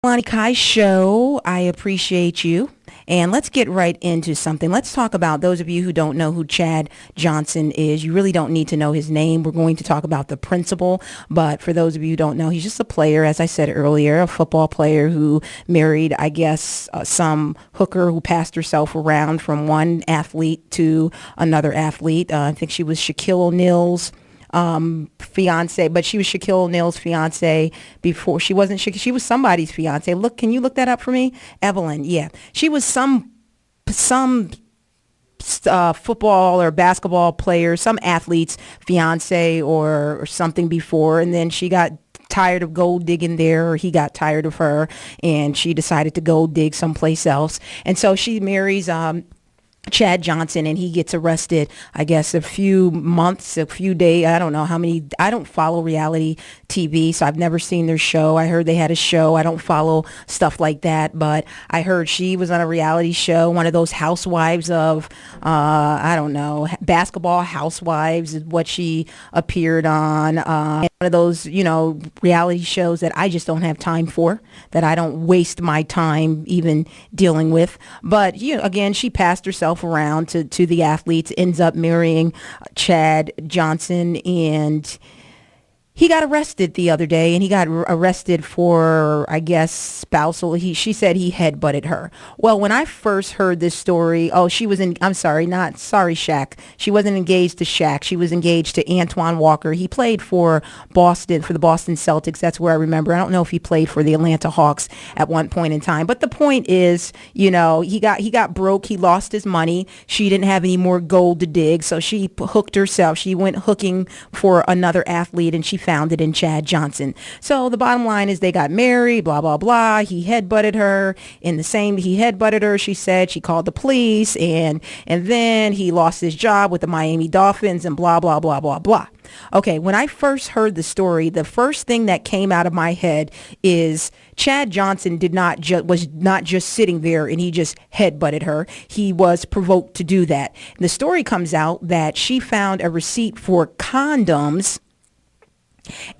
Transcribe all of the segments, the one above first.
MalaniKai show. I appreciate you. And let's get right into something. Let's talk about those of you who don't know who Chad Johnson is. You really don't need to know his name. We're going to talk about the principal. But for those of you who don't know, he's just a player, as I said earlier, a football player who married, I guess, some hooker who passed herself around from one athlete to another athlete. I think she was Shaquille O'Neal's fiance, but she was Shaquille O'Neal's fiance before. She wasn't Shaquille. She was somebody's fiance. Look, can you look that up for me? Evelyn. Yeah, she was some football or basketball player, some athlete's fiance or something before, and then she got tired of gold digging there, or he got tired of her, and she decided to go dig someplace else, and so she marries Chad Johnson, and he gets arrested, I guess, a few days. I don't know how many. I don't follow reality TV, so I've never seen their show. I heard they had a show. I don't follow stuff like that, but I heard she was on a reality show, one of those housewives of, I don't know, basketball housewives is what she appeared on. One of those, reality shows that I just don't have time for, that I don't waste my time even dealing with. But, again, she passed herself around to the athletes, ends up marrying Chad Johnson, and he got arrested the other day, and he got arrested for, I guess, spousal. She said he headbutted her. Well, when I first heard this story, she was Shaq. She wasn't engaged to Shaq. She was engaged to Antoine Walker. He played for Boston, for the Boston Celtics. That's where I remember. I don't know if he played for the Atlanta Hawks at one point in time. But the point is, he got broke. He lost his money. She didn't have any more gold to dig, so she hooked herself. She went hooking for another athlete, and she found it in Chad Johnson. So the bottom line is they got married, blah, blah, blah. He headbutted her. She said. She called the police, and then he lost his job with the Miami Dolphins, and blah, blah, blah, blah, blah. Okay, when I first heard the story, the first thing that came out of my head is Chad Johnson was not just sitting there and he just headbutted her. He was provoked to do that. And the story comes out that she found a receipt for condoms,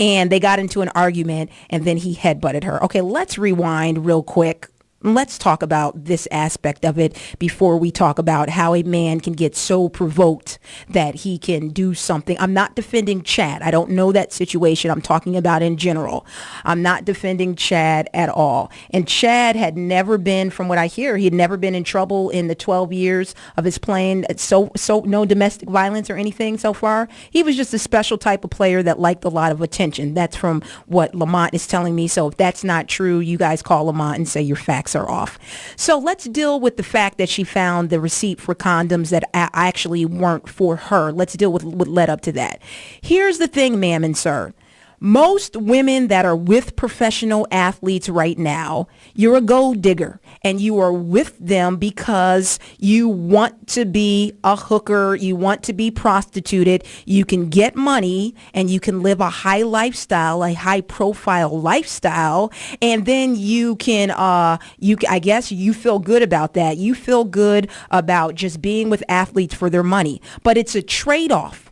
and they got into an argument, and then he headbutted her. Okay, let's rewind real quick. Let's talk about this aspect of it before we talk about how a man can get so provoked that he can do something. I'm not defending Chad. I don't know that situation. I'm talking about in general. I'm not defending Chad at all. And Chad had never been, from what I hear, he had never been in trouble in the 12 years of his playing. So no domestic violence or anything so far. He was just a special type of player that liked a lot of attention. That's from what Lamont is telling me. So if that's not true, you guys call Lamont and say your facts are off. So let's deal with the fact that she found the receipt for condoms that actually weren't for her. Let's deal with what led up to that. Here's the thing, ma'am and sir. Most women that are with professional athletes right now, you're a gold digger, and you are with them because you want to be a hooker, you want to be prostituted, you can get money, and you can live a high lifestyle, a high profile lifestyle, and then you can, I guess you feel good about that. You feel good about just being with athletes for their money, but it's a trade-off.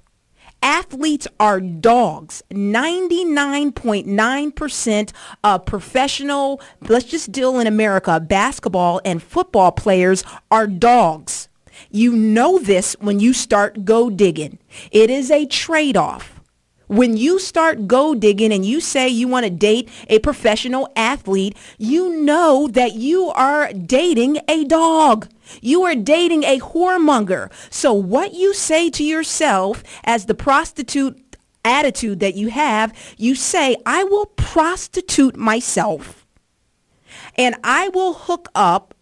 Athletes are dogs. 99.9% of professional, let's just deal in America, basketball and football players are dogs. You know this when you start gold digging. It is a trade-off. When you start gold digging and you say you want to date a professional athlete, you know that you are dating a dog. You are dating a whoremonger. So what you say to yourself as the prostitute attitude that you have, you say, I will prostitute myself and I will hook up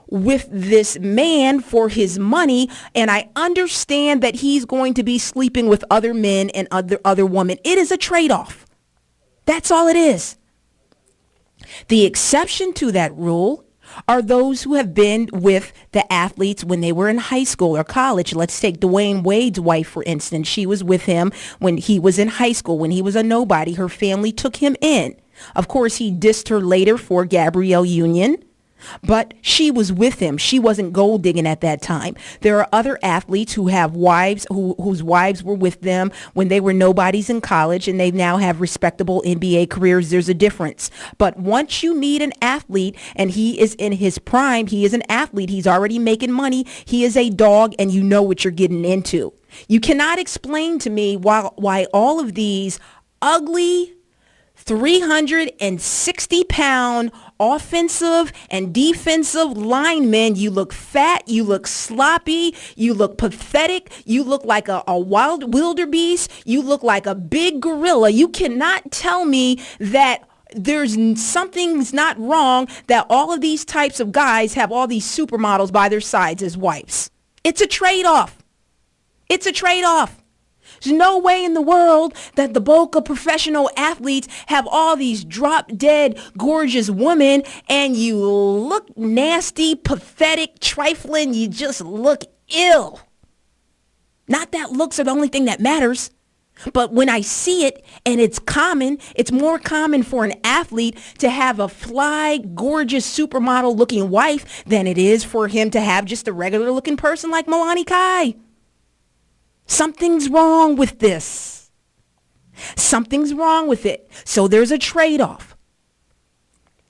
with this man for his money, and I understand that he's going to be sleeping with other men and other women. It is a trade-off. That's all it is. The exception to that rule are those who have been with the athletes when they were in high school or college. Let's take Dwayne Wade's wife, for instance. She was with him when he was in high school, when he was a nobody. Her family took him in. Of course, he dissed her later for Gabrielle Union. But she was with him. She wasn't gold digging at that time. There are other athletes who have wives whose wives were with them when they were nobodies in college, and they now have respectable NBA careers. There's a difference. But once you meet an athlete and he is in his prime, he is an athlete. He's already making money. He is a dog, and you know what you're getting into. You cannot explain to me why all of these ugly 360-pound offensive and defensive linemen, you look fat, you look sloppy, you look pathetic, you look like a wild wildebeest, you look like a big gorilla. You cannot tell me that something's not wrong, that all of these types of guys have all these supermodels by their sides as wives. It's a trade-off. It's a trade-off. There's no way in the world that the bulk of professional athletes have all these drop-dead, gorgeous women, and you look nasty, pathetic, trifling. You just look ill. Not that looks are the only thing that matters. But when I see it, and it's common, it's more common for an athlete to have a fly, gorgeous, supermodel-looking wife than it is for him to have just a regular-looking person like MalaniKai. Something's wrong with this. Something's wrong with it. So there's a trade-off.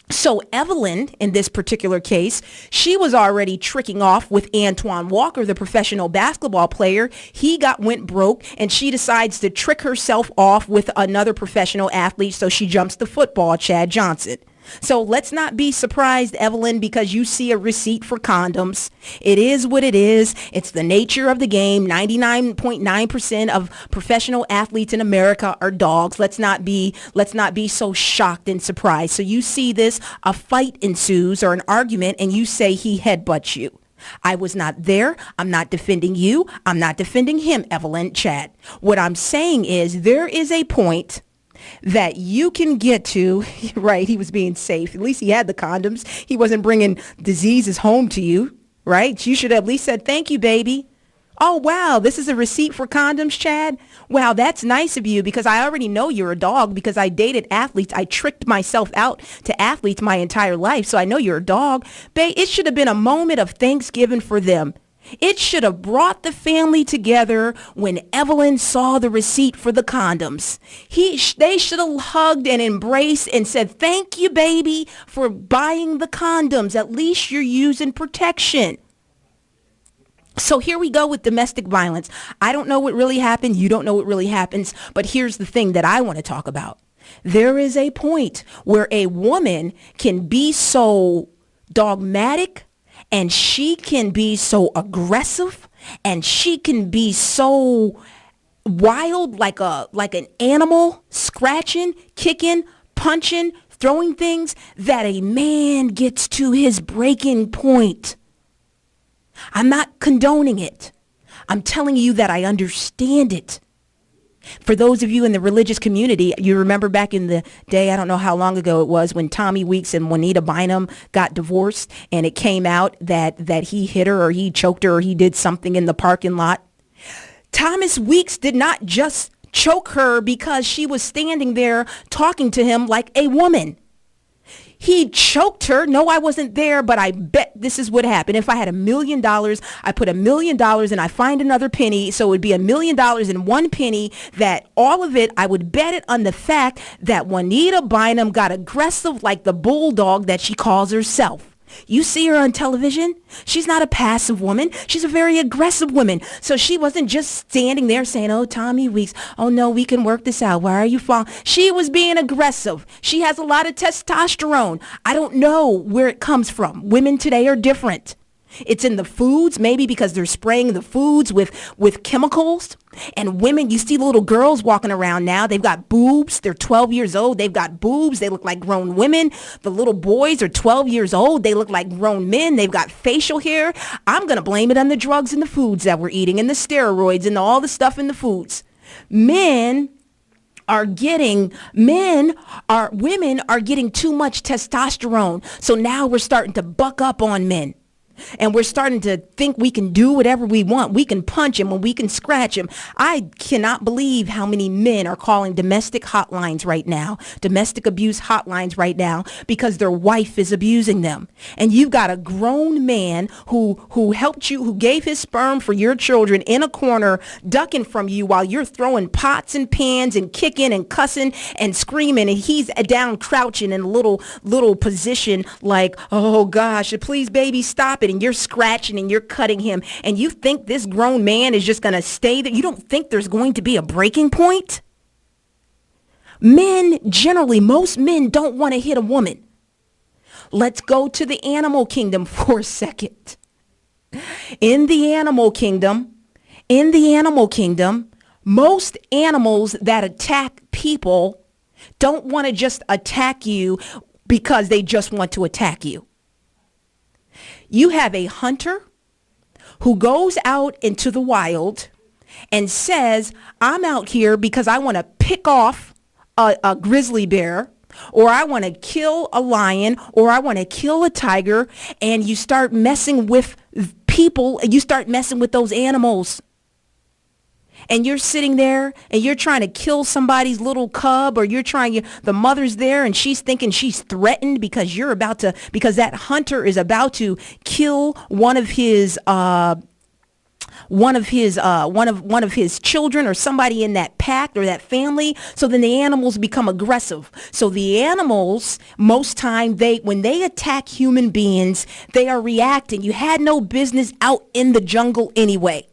So Evelyn, in this particular case, she was already tricking off with Antoine Walker, the professional basketball player. He went broke, and she decides to trick herself off with another professional athlete. So she jumps to football, Chad Johnson. So let's not be surprised, Evelyn, because you see a receipt for condoms. It is what it is. It's the nature of the game. 99.9% of professional athletes in America are dogs. Let's not be so shocked and surprised. So you see this, a fight ensues or an argument, and you say he headbutts you. I was not there. I'm not defending you. I'm not defending him, Evelyn, Chad. What I'm saying is there is a point that you can get to, right? He was being safe. At least he had the condoms. He wasn't bringing diseases home to you, right? You should have at least said, thank you, baby. Oh, wow, this is a receipt for condoms, Chad. Wow, that's nice of you, because I already know you're a dog because I dated athletes. I tricked myself out to athletes my entire life, so I know you're a dog. Babe, it should have been a moment of Thanksgiving for them. It should have brought the family together when Evelyn saw the receipt for the condoms. They should have hugged and embraced and said, thank you, baby, for buying the condoms. At least you're using protection. So here we go with domestic violence. I don't know what really happened. You don't know what really happens. But here's the thing that I want to talk about. There is a point where a woman can be so dogmatic, and she can be so aggressive, and she can be so wild, like an animal, scratching, kicking, punching, throwing things, that a man gets to his breaking point. I'm not condoning it. I'm telling you that I understand it. For those of you in the religious community, you remember back in the day, I don't know how long ago it was, when Tommy Weeks and Juanita Bynum got divorced, and it came out that he hit her or he choked her or he did something in the parking lot. Thomas Weeks did not just choke her because she was standing there talking to him like a woman. He choked her. No, I wasn't there, but I bet this is what happened. If I had $1 million, I put $1 million and I find another penny. So it would be $1 million and one penny, that all of it, I would bet it on the fact that Juanita Bynum got aggressive like the bulldog that she calls herself. You see her on television. She's not a passive woman. She's a very aggressive woman. So she wasn't just standing there saying, oh, Tommy Weeks, oh, no, we can work this out. Why are you falling? She was being aggressive. She has a lot of testosterone. I don't know where it comes from. Women today are different. It's in the foods, maybe because they're spraying the foods with chemicals. And women, you see little girls walking around now. They've got boobs. They're 12 years old. They've got boobs. They look like grown women. The little boys are 12 years old. They look like grown men. They've got facial hair. I'm going to blame it on the drugs and the foods that we're eating and the steroids and all the stuff in the foods. Women are getting too much testosterone. So now we're starting to buck up on men. And we're starting to think we can do whatever we want. We can punch him and we can scratch him. I cannot believe how many men are calling domestic hotlines right now, domestic abuse hotlines right now, because their wife is abusing them. And you've got a grown man who helped you, who gave his sperm for your children, in a corner ducking from you while you're throwing pots and pans and kicking and cussing and screaming, and he's down crouching in a little position like, oh gosh, please baby, stop it. And you're scratching and you're cutting him, and you think this grown man is just going to stay there. You don't think there's going to be a breaking point? Men, generally, most men don't want to hit a woman. Let's go to the animal kingdom for a second. In the animal kingdom, most animals that attack people don't want to just attack you because they just want to attack you. You have a hunter who goes out into the wild and says, I'm out here because I want to pick off a grizzly bear, or I want to kill a lion, or I want to kill a tiger. And you start messing with people, and you start messing with those animals. And you're sitting there and you're trying to kill somebody's little cub, or the mother's there and she's thinking she's threatened because that hunter is about to kill one of his children or somebody in that pack or that family. So then the animals become aggressive. So the animals, most time, when they attack human beings, they are reacting. You had no business out in the jungle anyway.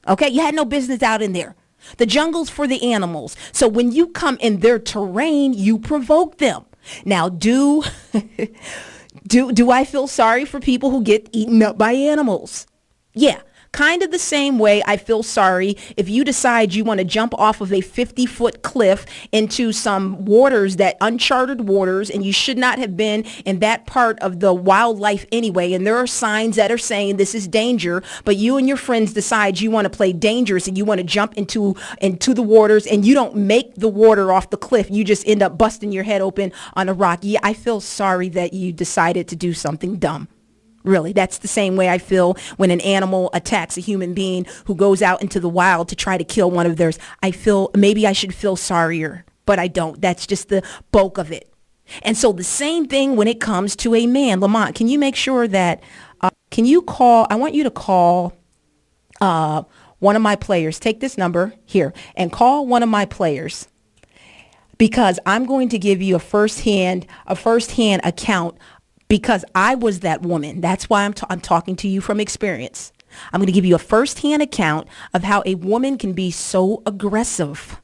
Okay, you had no business out in there. The jungle's for the animals. So when you come in their terrain, you provoke them. Now, do I feel sorry for people who get eaten up by animals? Yeah. Kind of the same way I feel sorry if you decide you want to jump off of a 50-foot cliff into some waters, that uncharted waters, and you should not have been in that part of the wildlife anyway. And there are signs that are saying this is danger, but you and your friends decide you want to play dangerous and you want to jump into the waters, and you don't make the water off the cliff. You just end up busting your head open on a rock. Yeah, I feel sorry that you decided to do something dumb. Really, that's the same way I feel when an animal attacks a human being who goes out into the wild to try to kill one of theirs. I feel maybe I should feel sorrier, but I don't. That's just the bulk of it. And so the same thing when it comes to a man. Lamont, can you make sure that, I want you to call one of my players. Take this number here and call one of my players, because I'm going to give you a firsthand account, because I was that woman. That's why I'm talking to you from experience. I'm going to give you a firsthand account of how a woman can be so aggressive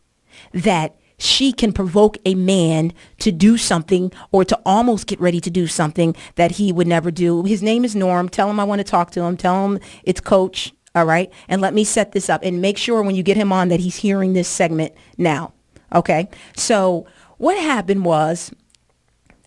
that she can provoke a man to do something, or to almost get ready to do something that he would never do. His name is Norm. Tell him I want to talk to him. Tell him it's Coach. All right. And let me set this up, and make sure when you get him on that he's hearing this segment now. Okay. So what happened was,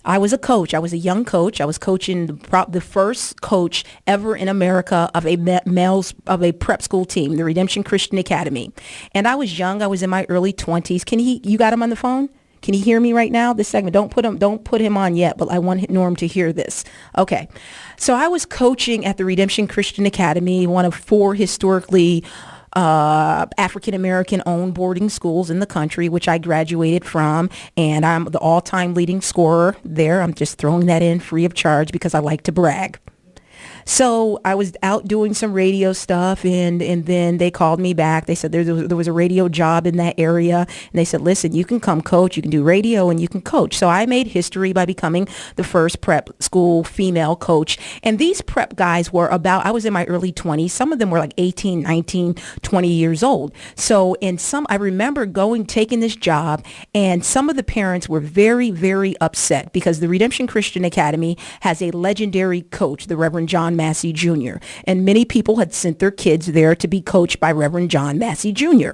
I was a coach. I was a young coach. I was coaching the first coach ever in America of a prep school team, the Redemption Christian Academy. And I was young. I was in my early 20s. You got him on the phone? Can he hear me right now? This segment, don't put him on yet, but I want Norm to hear this. Okay. So I was coaching at the Redemption Christian Academy, one of 4 historically African-American owned boarding schools in the country, which I graduated from, and I'm the all-time leading scorer there. I'm just throwing that in free of charge because I like to brag. So I was out doing some radio stuff, and then they called me back. They said there was a radio job in that area, and they said, listen, you can come coach, you can do radio, and you can coach. So I made history by becoming the first prep school female coach. And these prep guys were I was in my early 20s. Some of them were like 18, 19, 20 years old. So I remember taking this job, and some of the parents were very, very upset because the Redemption Christian Academy has a legendary coach, the Reverend John Massey Jr. And many people had sent their kids there to be coached by Reverend John Massey Jr.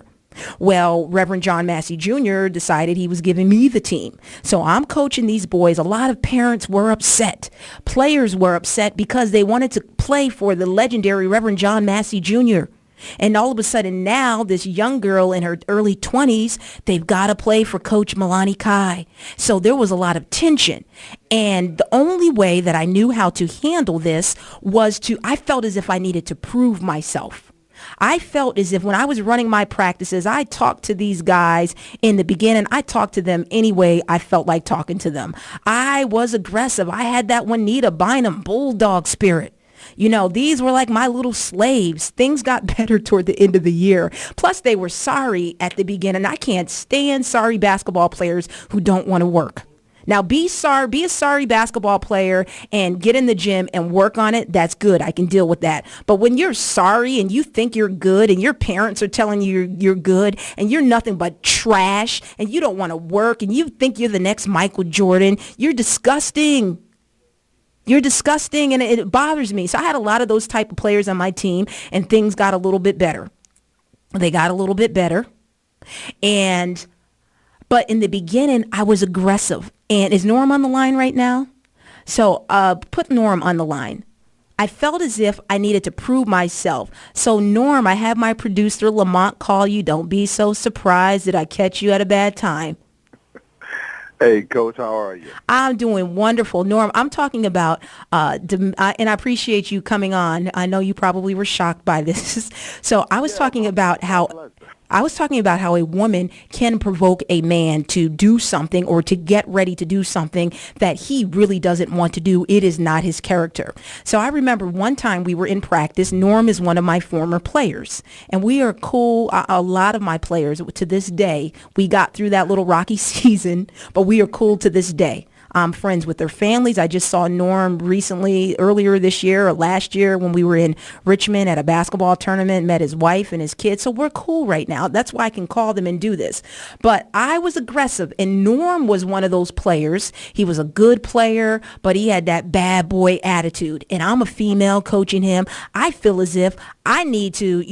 Well, Reverend John Massey Jr. decided he was giving me the team. So I'm coaching these boys. A lot of parents were upset. Players were upset because they wanted to play for the legendary Reverend John Massey Jr. And all of a sudden now, this young girl in her early 20s, they've got to play for Coach MalaniKai. So there was a lot of tension. And the only way that I knew how to handle this was I felt as if I needed to prove myself. I felt as if when I was running my practices, I talked to these guys in the beginning. I talked to them any way I felt like talking to them. I was aggressive. I had that Juanita Bynum bulldog spirit. You know, these were like my little slaves. Things got better toward the end of the year. Plus, they were sorry at the beginning. I can't stand sorry basketball players who don't want to work. Now, be a sorry basketball player and get in the gym and work on it. That's good. I can deal with that. But when you're sorry and you think you're good and your parents are telling you you're good and you're nothing but trash and you don't want to work and you think you're the next Michael Jordan, you're disgusting. You're disgusting, and it bothers me. So I had a lot of those type of players on my team, and things got a little bit better. They got a little bit better. But in the beginning, I was aggressive. And is Norm on the line right now? So put Norm on the line. I felt as if I needed to prove myself. So Norm, I have my producer Lamont call you. Don't be so surprised that I catch you at a bad time. Hey, Coach, how are you? I'm doing wonderful. Norm, I'm talking about, and I appreciate you coming on. I know you probably were shocked by this. So I was talking about how a woman can provoke a man to do something or to get ready to do something that he really doesn't want to do. It is not his character. So I remember one time we were in practice. Norm is one of my former players, and we are cool. A lot of my players to this day, we got through that little rocky season, but we are cool to this day. I'm friends with their families. I just saw Norm recently, earlier this year or last year when we were in Richmond at a basketball tournament, met his wife and his kids. So we're cool right now. That's why I can call them and do this. But I was aggressive, and Norm was one of those players. He was a good player, but he had that bad boy attitude. And I'm a female coaching him. I feel as if I need to,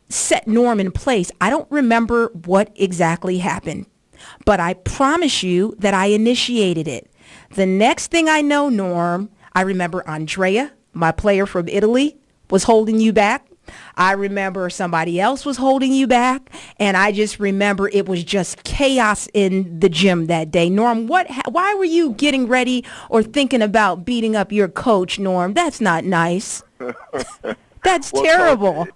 set Norm in place. I don't remember what exactly happened, but I promise you that I initiated it. The next thing I know, Norm, I remember Andrea, my player from Italy, was holding you back. I remember somebody else was holding you back. And I just remember it was just chaos in the gym that day. Norm, why were you getting ready or thinking about beating up your coach, Norm? That's not nice. That's terrible. Coach,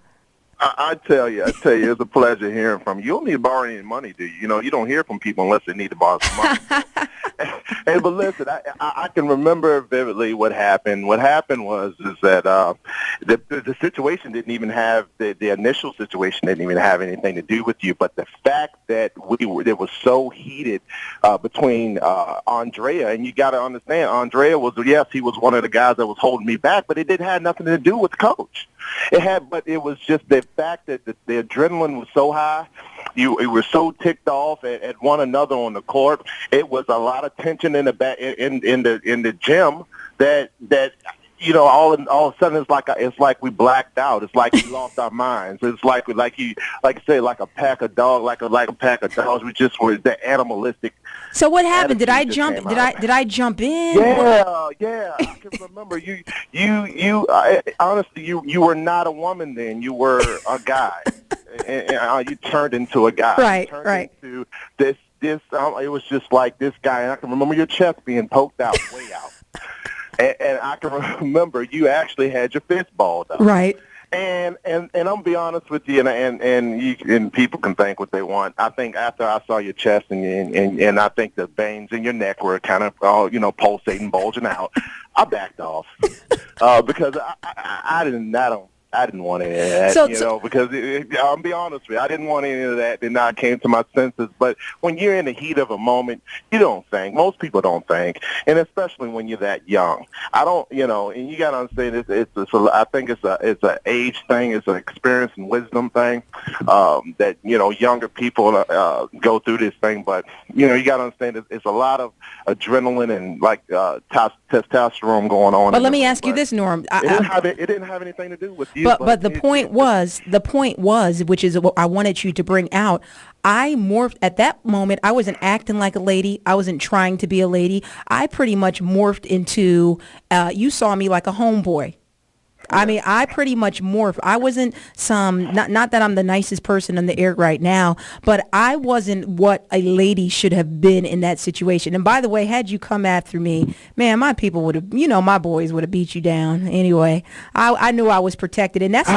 I tell you, it's a pleasure hearing from you. You don't need to borrow any money, do you? You don't hear from people unless they need to borrow some money. But listen, I can remember vividly what happened. What happened was that the situation didn't even have the initial situation didn't even have anything to do with you. But the fact that it was so heated between Andrea, and you got to understand, Andrea he was one of the guys that was holding me back, but it didn't have nothing to do with the coach. But it was just the fact that the adrenaline was so high. You were so ticked off at one another on the court. It was a lot of tension in the gym that all of a sudden it's like we blacked out. It's like we lost our minds. It's like a pack of dogs, like a pack of dogs. We just were the animalistic. So what happened? Did I jump? Did I jump in? Yeah. I can remember you. Honestly, you were not a woman then. You were a guy, and you turned into a guy. Right. Into this. It was just like this guy, and I can remember your chest being poked out, way out. And I can remember you actually had your fist balled up. Right. And I'm gonna be honest with you, and people can think what they want. I think after I saw your chest and I think the veins in your neck were kind of pulsating, bulging out, I backed off because I didn't want any of that, because I'll be honest with you, I didn't want any of that. Then I came to my senses. But when you're in the heat of a moment, you don't think. Most people don't think, and especially when you're that young. I don't, and you got to understand I think it's an age thing, it's an experience and wisdom thing that younger people go through this thing. But you got to understand it's a lot of adrenaline and testosterone going on. But let me ask you this, Norm. It didn't have anything to do with you. But the point was, which is what I wanted you to bring out, I morphed at that moment. I wasn't acting like a lady. I wasn't trying to be a lady. I pretty much morphed into, you saw me like a homeboy. I mean, I pretty much morphed. I wasn't not that I'm the nicest person on the air right now, but I wasn't what a lady should have been in that situation. And by the way, had you come after me, man, my people would have, my boys would have beat you down. Anyway, I knew I was protected, and that's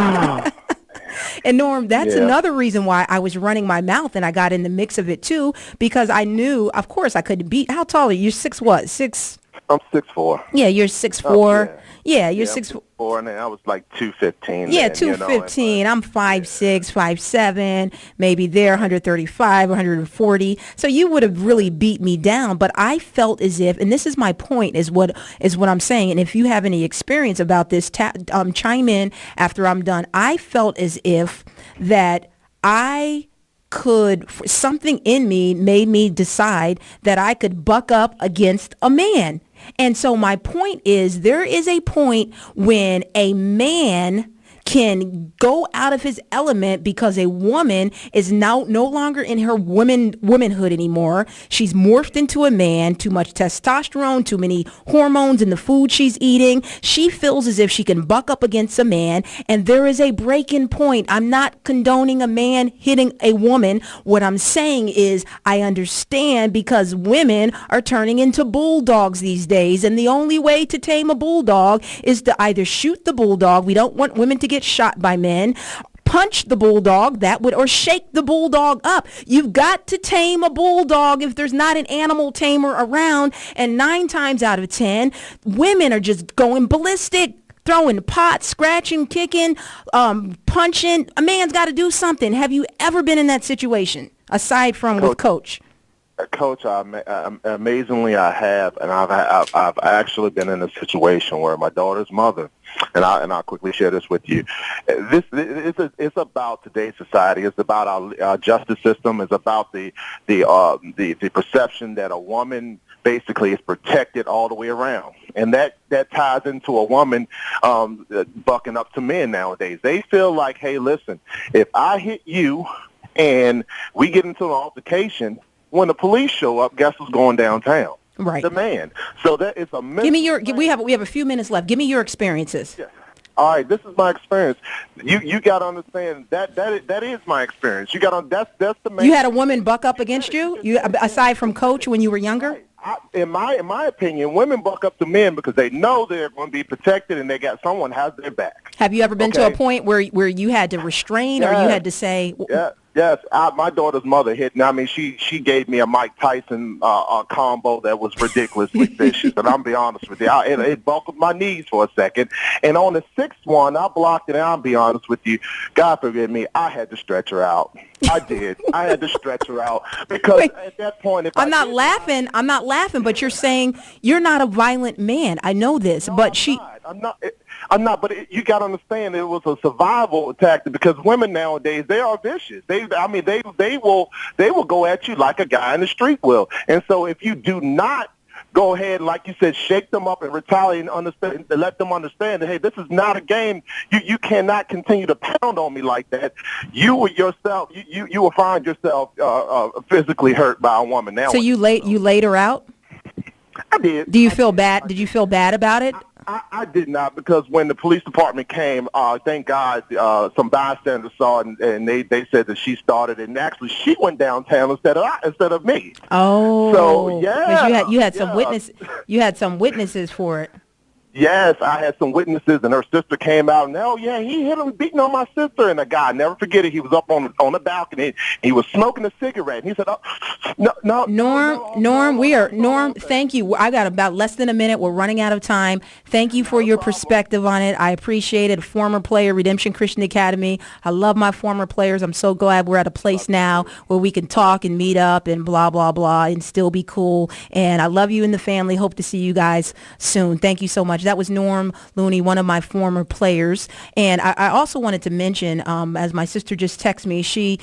and Norm, that's another reason why I was running my mouth and I got in the mix of it too, because I knew, of course, I couldn't beat. How tall are you? You're 6 what? 6? I'm 6'4". Yeah, you're 6'4". Yeah, you're 6'4", and I was like 215. Yeah, 215. I'm 5'6", 5'7", maybe there 135, 140. So you would have really beat me down. But I felt as if, and this is my point, is what I'm saying. And if you have any experience about this, chime in after I'm done. I felt as if that something in me made me decide that I could buck up against a man. And so my point is, there is a point when a man can go out of his element because a woman is now no longer in her womanhood anymore. She's morphed into a man, too much testosterone, too many hormones in the food she's eating. She feels as if she can buck up against a man, and there is a breaking point. I'm not condoning a man hitting a woman. What I'm saying is I understand, because women are turning into bulldogs these days, and the only way to tame a bulldog is to either shoot the bulldog. We don't want women to get shot by men. Punch the bulldog, or shake the bulldog up. You've got to tame a bulldog if there's not an animal tamer around. And 9 times out of 10, women are just going ballistic, throwing pots, scratching, kicking, punching. A man's got to do something. Have you ever been in that situation aside from with Coach? Coach, amazingly, I have, and I've actually been in a situation where my daughter's mother, and I'll quickly share this with you. It's about today's society. It's about our justice system. It's about the perception that a woman basically is protected all the way around, and that ties into a woman bucking up to men nowadays. They feel like, hey, listen, if I hit you and we get into an altercation, when the police show up, guess who's going downtown? Right. The man. So that is a Give me your. We have a few minutes left. Give me your experiences. Yeah. All right, this is my experience. You got to understand that is my experience. You got to that's the main. You had a woman buck up against you. Aside from Coach when you were younger. In my opinion, women buck up to men because they know they're going to be protected and they got someone has their back. Have you ever been to a point where you had to restrain or you had to say? Yes, my daughter's mother hit me. I mean, she gave me a Mike Tyson combo that was ridiculously vicious, and I'm be honest with you, it buckled my knees for a second. And on the 6th one, I blocked it, and I'll be honest with you, God forgive me, I had to stretch her out. I did. I had to stretch her out because at that point, I'm not laughing, but you're saying you're not a violent man. I know this, no, but I'm not, but you got to understand it was a survival tactic because women nowadays, they are vicious. They will go at you like a guy in the street will. And so if you do not go ahead, like you said, shake them up and retaliate and understand, let them understand that, hey, this is not a game. You cannot continue to pound on me like that. You will find yourself physically hurt by a woman. Now, so you laid her out? I did. Do you feel bad? Did you feel bad about it? I did not, because when the police department came, thank God, some bystanders saw it, and they said that she started it, and actually she went downtown instead of me. Oh, so yeah, because you had some witness, you had some witnesses for it. Yes, I had some witnesses, and her sister came out, and he hit him, beating on my sister, and the guy, never forget it, he was up on the balcony, he was smoking a cigarette, and he said, Norm, thank you. I got about less than a minute. We're running out of time. Thank you for your perspective on it. I appreciate it. Former player, Redemption Christian Academy. I love my former players. I'm so glad we're at a place now where we can talk and meet up and blah, blah, blah, and still be cool. And I love you and the family. Hope to see you guys soon. Thank you so much. That was Norm Looney, one of my former players. And I also wanted to mention, as my sister just texted me, she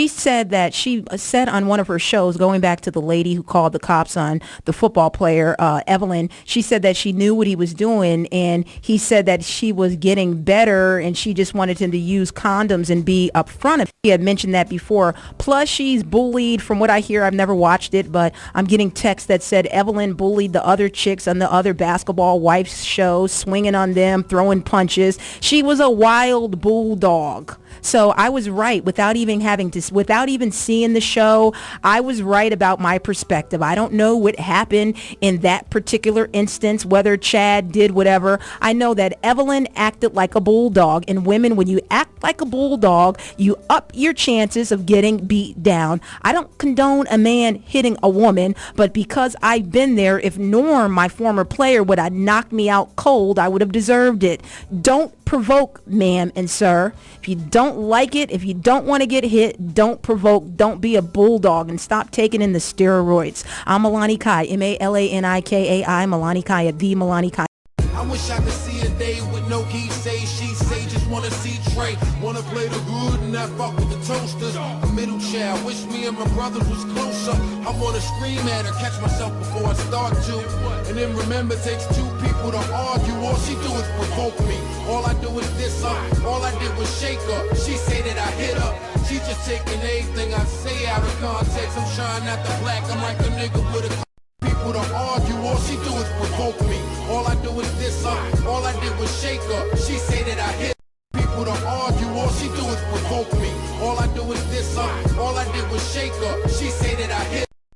said that she said on one of her shows, going back to the lady who called the cops on the football player, Evelyn, she said that she knew what he was doing, and he said that she was getting better, and she just wanted him to use condoms and be upfront. He had mentioned that before. Plus, she's bullied, from what I hear. I've never watched it, but I'm getting texts that said Evelyn bullied the other chicks on the other basketball wives show, swinging on them, throwing punches. She was a wild bulldog. So I was right without even seeing the show. I was right about my perspective. I don't know what happened in that particular instance, whether Chad did whatever. I know that Evelyn acted like a bulldog, and women, when you act like a bulldog, you up your chances of getting beat down. I don't condone a man hitting a woman, but because I've been there, if Norm, my former player, would have knocked me out cold, I would have deserved it. Don't provoke, ma'am and sir. If you don't like it, if you don't want to get hit, don't provoke. Don't be a bulldog and stop taking in the steroids. I'm MalaniKai, MalaniKai, MalaniKai at the MalaniKai. I wish I could see a day with no he say, she say, just wanna see Trey. Wanna play the hood and not fuck with the toasters. A middle child, wish me and my brothers was closer. I wanna scream at her, catch myself before I start to. And then remember, it takes two people to argue. All she do is provoke me. All I do is diss her. All I did was shake her. She say that I hit her. She just taking everything I say out of context. I'm trying not to black, I'm like a nigga with a people to argue, all she do is provoke me. All I do is diss her, all I did was shake her. She say that I hit people to argue, all she do is provoke me. All I do is diss her, all I did was shake her.